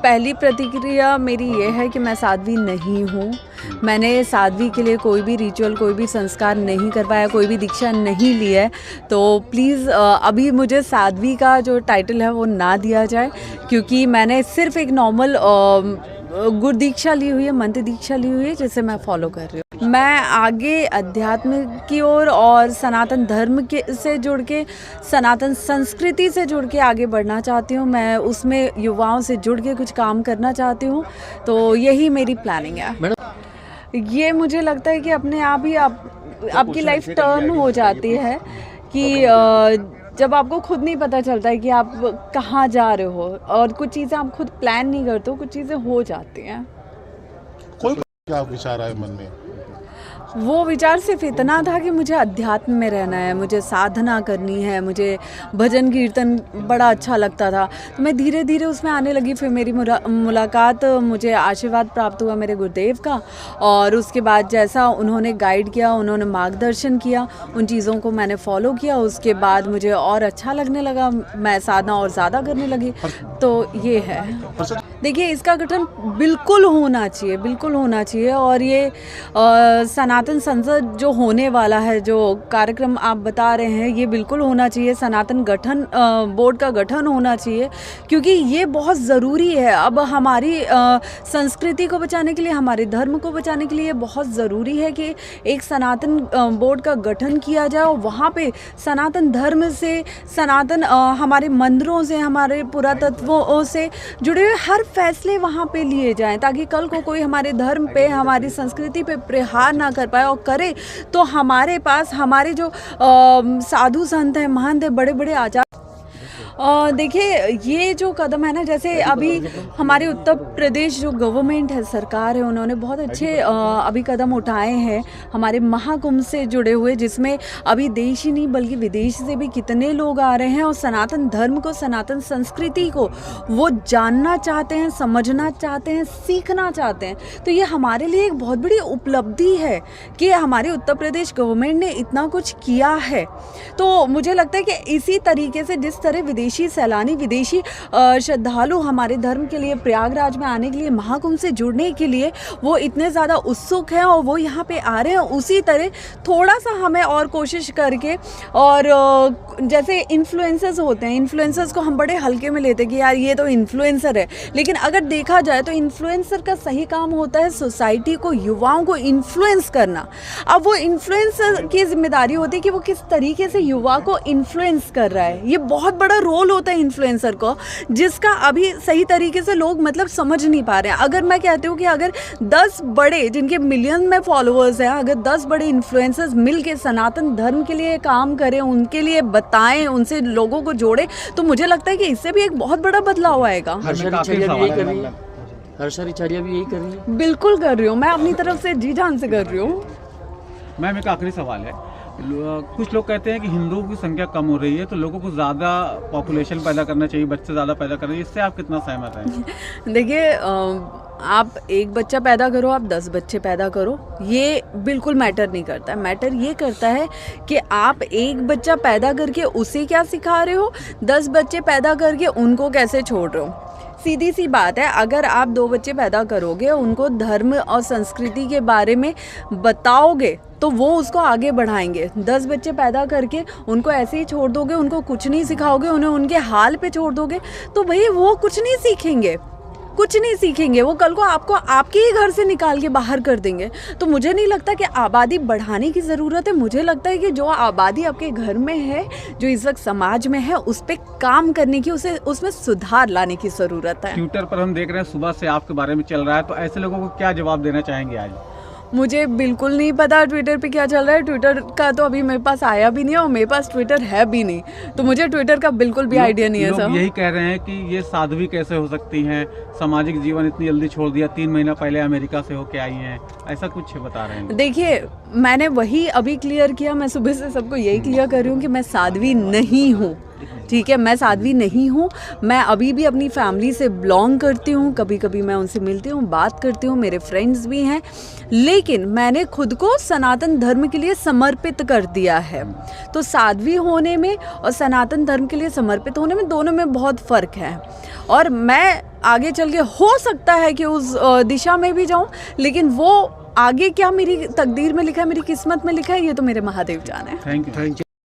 पहली प्रतिक्रिया मेरी ये है कि मैं साध्वी नहीं हूँ। मैंने साध्वी के लिए कोई भी रिचुअल, कोई भी संस्कार नहीं करवाया, कोई भी दीक्षा नहीं ली है। तो प्लीज़ अभी मुझे साध्वी का जो टाइटल है वो ना दिया जाए, क्योंकि मैंने सिर्फ एक नॉर्मल गुरु दीक्षा ली हुई है, मंत्र दीक्षा ली हुई है, जिसे मैं फॉलो कर रही हूँ। मैं आगे अध्यात्म की ओर और सनातन धर्म के से जुड़ के, सनातन संस्कृति से जुड़ के आगे बढ़ना चाहती हूँ। मैं उसमें युवाओं से जुड़ के कुछ काम करना चाहती हूँ। तो यही मेरी प्लानिंग है। ये मुझे लगता है कि अपने आप ही आपकी लाइफ टर्न हो जाती है कि जब आपको खुद नहीं पता चलता है कि आप कहाँ जा रहे हो, और कुछ चीज़ें आप खुद प्लान नहीं करते हो, कुछ चीज़ें हो जाती हैं। कोई क्या विचार आए मन में? वो विचार सिर्फ इतना था कि मुझे अध्यात्म में रहना है, मुझे साधना करनी है, मुझे भजन कीर्तन बड़ा अच्छा लगता था। तो मैं धीरे धीरे उसमें आने लगी। फिर मेरी मुलाकात, मुझे आशीर्वाद प्राप्त हुआ मेरे गुरुदेव का, और उसके बाद जैसा उन्होंने गाइड किया, उन्होंने मार्गदर्शन किया, उन चीज़ों को मैंने फॉलो किया। उसके बाद मुझे और अच्छा लगने लगा, मैं साधना और ज़्यादा करने लगी। तो ये है। देखिए, इसका गठन बिल्कुल होना चाहिए, बिल्कुल होना चाहिए। और ये सनातन संसद जो होने वाला है, जो कार्यक्रम आप बता रहे हैं, ये बिल्कुल होना चाहिए। सनातन गठन बोर्ड का गठन होना चाहिए, क्योंकि ये बहुत ज़रूरी है। अब हमारी संस्कृति को बचाने के लिए, हमारे धर्म को बचाने के लिए ये बहुत ज़रूरी है कि एक सनातन बोर्ड का गठन किया जाए, और वहाँ पे सनातन धर्म से, सनातन हमारे मंदिरों से, हमारे पुरातत्वों से जुड़े हुए हर फैसले वहाँ पे लिए जाएं, ताकि कल को कोई हमारे धर्म पे, हमारी संस्कृति पे प्रहार ना कर पाए, और करे तो हमारे पास हमारे जो साधु संत हैं, महंत हैं, बड़े बड़े आचार्य। देखिए, ये जो कदम है ना, जैसे अभी हमारे उत्तर प्रदेश जो गवर्नमेंट है, सरकार है, उन्होंने बहुत अच्छे अभी कदम उठाए हैं हमारे महाकुंभ से जुड़े हुए, जिसमें अभी देश ही नहीं बल्कि विदेश से भी कितने लोग आ रहे हैं, और सनातन धर्म को, सनातन संस्कृति को वो जानना चाहते हैं, समझना चाहते हैं, सीखना चाहते हैं। तो ये हमारे लिए एक बहुत बड़ी उपलब्धि है कि हमारे उत्तर प्रदेश गवर्नमेंट ने इतना कुछ किया है। तो मुझे लगता है कि इसी तरीके से, जिस तरह विदेशी सैलानी, विदेशी श्रद्धालु हमारे धर्म के लिए, प्रयागराज में आने के लिए, महाकुंभ से जुड़ने के लिए वो इतने ज़्यादा उत्सुक हैं और वो यहाँ पे आ रहे हैं, उसी तरह थोड़ा सा हमें और कोशिश करके, और जैसे इन्फ्लुएंसर्स होते हैं, इन्फ्लुएंसर्स को हम बड़े हल्के में लेते हैं कि यार ये तो इन्फ्लुएंसर है, लेकिन अगर देखा जाए तो इन्फ्लुएंसर का सही काम होता है सोसाइटी को, युवाओं को इन्फ्लुएंस करना। अब वो इन्फ्लुएंसर की जिम्मेदारी होती है कि वो किस तरीके से युवा को इन्फ्लुएंस कर रहा है। ये बहुत बड़ा रोल होता है इन्फ्लुएंसर को, जिसका अभी सही तरीके से लोग मतलब समझ नहीं पा रहे हैं। अगर मैं कहती हूँ कि अगर 10 बड़े, जिनके मिलियन में फॉलोअर्स हैं, अगर 10 बड़े इन्फ्लुएंसर्स मिल के सनातन धर्म के लिए काम करें, उनके लिए बताएं, उनसे लोगों को जोड़ें, तो मुझे लगता है कि इससे भी एक बहुत बड़ा बदलाव आएगा। हर्षा रिचारिया भी यही कर रही है। बिल्कुल कर रही हूँ, मैं अपनी तरफ से जी जान से कर रही हूँ। मैम, एक आखिरी सवाल है। कुछ लोग कहते हैं कि हिंदुओं की संख्या कम हो रही है, तो लोगों को ज़्यादा पॉपुलेशन पैदा करना चाहिए, बच्चे ज़्यादा पैदा करना चाहिए। इससे आप कितना सहमत हैं? देखिए, आप एक बच्चा पैदा करो, आप 10 बच्चे पैदा करो, ये बिल्कुल मैटर नहीं करता। मैटर ये करता है कि आप एक बच्चा पैदा करके उसे क्या सिखा रहे हो, 10 बच्चे पैदा करके उनको कैसे छोड़ रहे हो। सीधी सी बात है, अगर आप 2 बच्चे पैदा करोगे, उनको धर्म और संस्कृति के बारे में बताओगे, तो वो उसको आगे बढ़ाएंगे। 10 बच्चे पैदा करके उनको ऐसे ही छोड़ दोगे, उनको कुछ नहीं सिखाओगे, उन्हें उनके हाल पे छोड़ दोगे, तो भाई वो कुछ नहीं सीखेंगे, कुछ नहीं सीखेंगे। वो कल को आपको आपके ही घर से निकाल के बाहर कर देंगे। तो मुझे नहीं लगता कि आबादी बढ़ाने की ज़रूरत है। मुझे लगता है कि जो आबादी आपके घर में है, जो इस वक्त समाज में है, उस पर काम करने की, उसमें सुधार लाने की ज़रूरत है। ट्विटर पर हम देख रहे हैं सुबह से आपके बारे में चल रहा है, तो ऐसे लोगों को क्या जवाब देना चाहेंगे आज? मुझे बिल्कुल नहीं पता ट्विटर पे क्या चल रहा है। ट्विटर का तो अभी मेरे पास आया भी नहीं है, और मेरे पास ट्विटर है भी नहीं, तो मुझे ट्विटर का बिल्कुल भी आइडिया नहीं है। लोग यही कह रहे हैं कि ये साध्वी कैसे हो सकती हैं, सामाजिक जीवन इतनी जल्दी छोड़ दिया, 3 महीना पहले अमेरिका से होके आई हैं, ऐसा कुछ बता रहे हैं। देखिए, मैंने वही अभी क्लियर किया, मैं सुबह से सबको यही क्लियर कर रही हूँ कि मैं साध्वी नहीं हूँ। ठीक है, मैं साध्वी नहीं हूँ। मैं अभी भी अपनी फैमिली से बिलोंग करती हूँ, कभी कभी मैं उनसे मिलती हूँ, बात करती हूँ, मेरे फ्रेंड्स भी हैं, लेकिन मैंने खुद को सनातन धर्म के लिए समर्पित कर दिया है। तो साध्वी होने में और सनातन धर्म के लिए समर्पित होने में, दोनों में बहुत फ़र्क है। और मैं आगे चल के हो सकता है कि उस दिशा में भी जाऊं, लेकिन वो आगे क्या मेरी तकदीर में लिखा है, मेरी किस्मत में लिखा है, ये तो मेरे महादेव जाने। Thank you.